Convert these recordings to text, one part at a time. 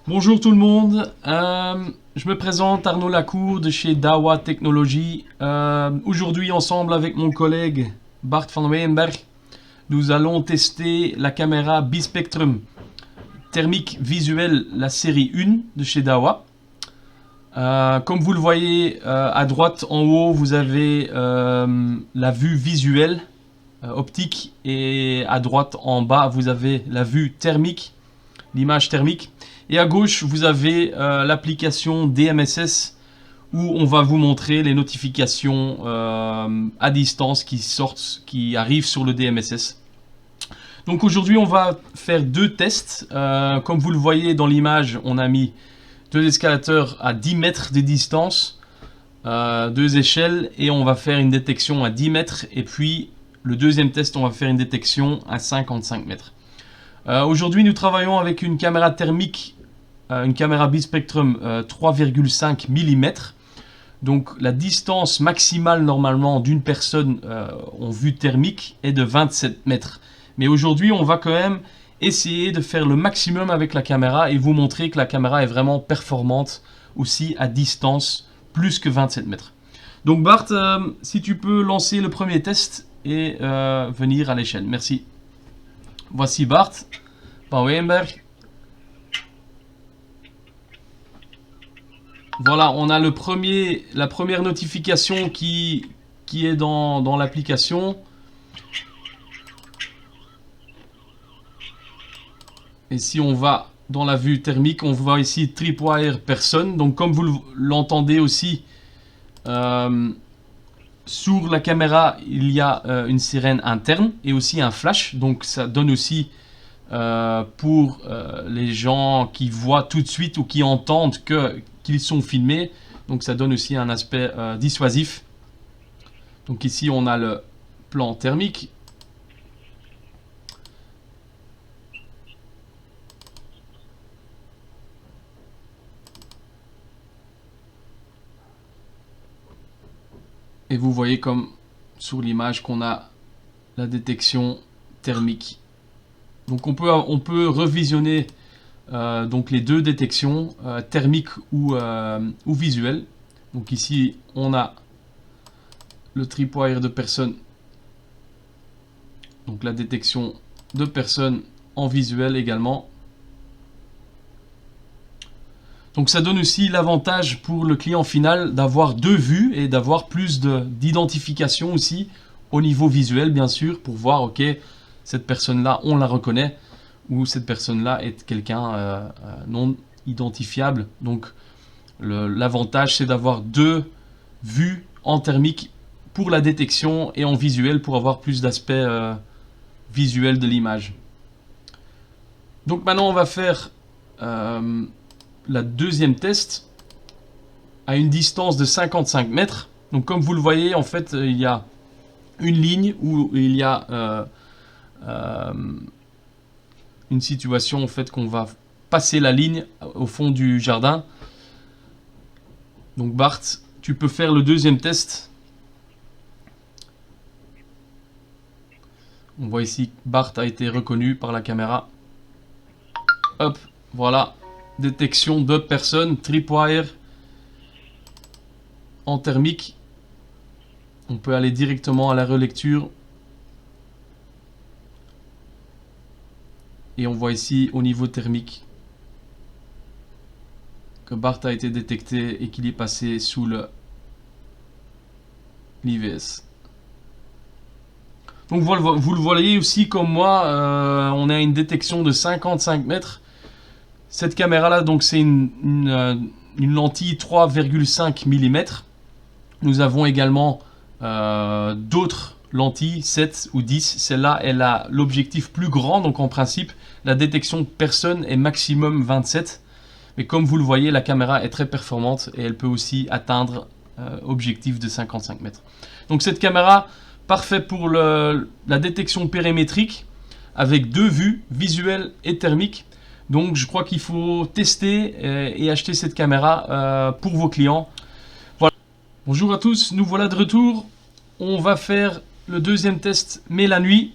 Bonjour tout le monde, je me présente Arnaud Lacour de chez Dawa Technologies. Aujourd'hui ensemble avec mon collègue Bart van Weyenberg, nous allons tester la caméra Bispectrum thermique visuelle, la série 1 de chez Dawa. Comme vous le voyez à droite en haut, vous avez la vue visuelle optique et à droite en bas, vous avez la vue thermique, l'image thermique. Et à gauche, vous avez l'application DMSS où on va vous montrer les notifications à distance qui arrivent sur le DMSS. Donc aujourd'hui, on va faire deux tests. Comme vous le voyez dans l'image, on a mis deux escalateurs à 10 mètres de distance, deux échelles, et on va faire une détection à 10 mètres. Et puis, le deuxième test, on va faire une détection à 55 mètres. Aujourd'hui, nous travaillons avec une caméra thermique, une caméra Bispectrum 3,5 mm. Donc la distance maximale normalement d'une personne en vue thermique est de 27 mètres. Mais aujourd'hui, on va quand même essayer de faire le maximum avec la caméra et vous montrer que la caméra est vraiment performante aussi à distance plus que 27 mètres. Donc Bart, si tu peux lancer le premier test et venir à l'échelle. Merci. Voici Bart van Weyenberg. Voilà, on a la première notification qui est dans l'application. Et si on va dans la vue thermique, on voit ici Tripwire Person. Donc comme vous l'entendez aussi, sur la caméra, il y a une sirène interne et aussi un flash. Donc ça donne aussi pour les gens qui voient tout de suite ou qui entendent qu'ils sont filmés. Donc ça donne aussi un aspect dissuasif. Donc ici on a le plan thermique. Et vous voyez comme sur l'image qu'on a la détection thermique. Donc on peut revisionner donc les deux détections, thermiques ou visuelles. Donc ici on a le tripwire de personne, donc la détection de personne en visuel également. Donc ça donne aussi l'avantage pour le client final d'avoir deux vues et d'avoir plus d'identification aussi au niveau visuel bien sûr, pour voir ok, cette personne là on la reconnaît ou cette personne là est quelqu'un non identifiable. Donc l'avantage c'est d'avoir deux vues en thermique pour la détection et en visuel pour avoir plus d'aspect visuel de l'image. Donc maintenant on va faire la deuxième test à une distance de 55 mètres. Donc comme vous le voyez, en fait, il y a une ligne où il y a une situation en fait qu'on va passer la ligne au fond du jardin. Donc Bart, tu peux faire le deuxième test. On voit ici que Bart a été reconnu par la caméra. Hop, voilà. Détection de personnes, tripwire en thermique. On peut aller directement à la relecture. Et on voit ici au niveau thermique que Bart a été détecté et qu'il est passé sous l'IVS. Donc vous le voyez aussi comme moi, on a une détection de 55 mètres. Cette caméra là, donc c'est une lentille 3,5 mm. Nous avons également d'autres lentilles 7 ou 10. Celle-là, elle a l'objectif plus grand, donc en principe la détection de personne est maximum 27. Mais comme vous le voyez, la caméra est très performante et elle peut aussi atteindre objectif de 55 mètres. Donc cette caméra, parfait pour la détection périmétrique avec deux vues, visuelle et thermique. Donc je crois qu'il faut tester et acheter cette caméra pour vos clients. Voilà. Bonjour à tous, nous voilà de retour. On va faire le deuxième test mais la nuit.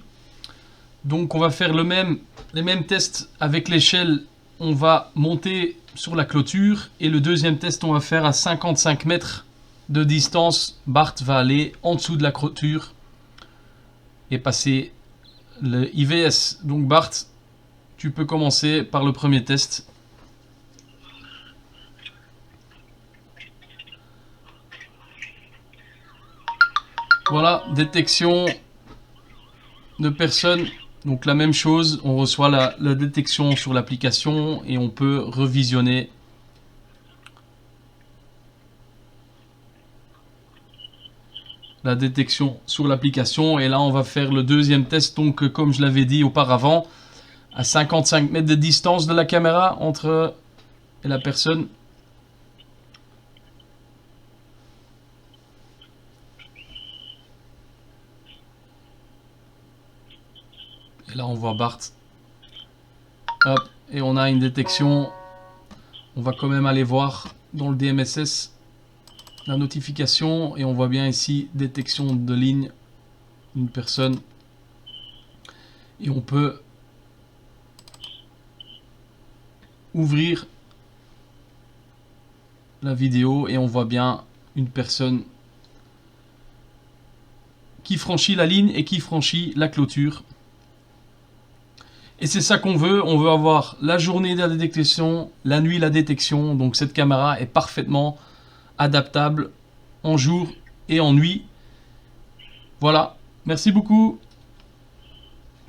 Donc on va faire les mêmes tests avec l'échelle. On va monter sur la clôture. Et le deuxième test, on va faire à 55 mètres de distance. Bart va aller en dessous de la clôture et passer le IVS. Donc Bart, tu peux commencer par le premier test. Voilà, détection de personnes. Donc la même chose, on reçoit la détection sur l'application et on peut revisionner la détection sur l'application. Et là on va faire le deuxième test, donc comme je l'avais dit auparavant, à 55 mètres de distance de la caméra entre et la personne. Et là on voit Bart. Hop, et on a une détection. On va quand même aller voir dans le DMSS la notification et on voit bien ici détection de ligne d'une personne. Et on peut ouvrir la vidéo et on voit bien une personne qui franchit la ligne et qui franchit la clôture. Et c'est ça qu'on veut. On veut avoir la journée de la détection, la nuit la détection. Donc cette caméra est parfaitement adaptable en jour et en nuit. Voilà. Merci beaucoup.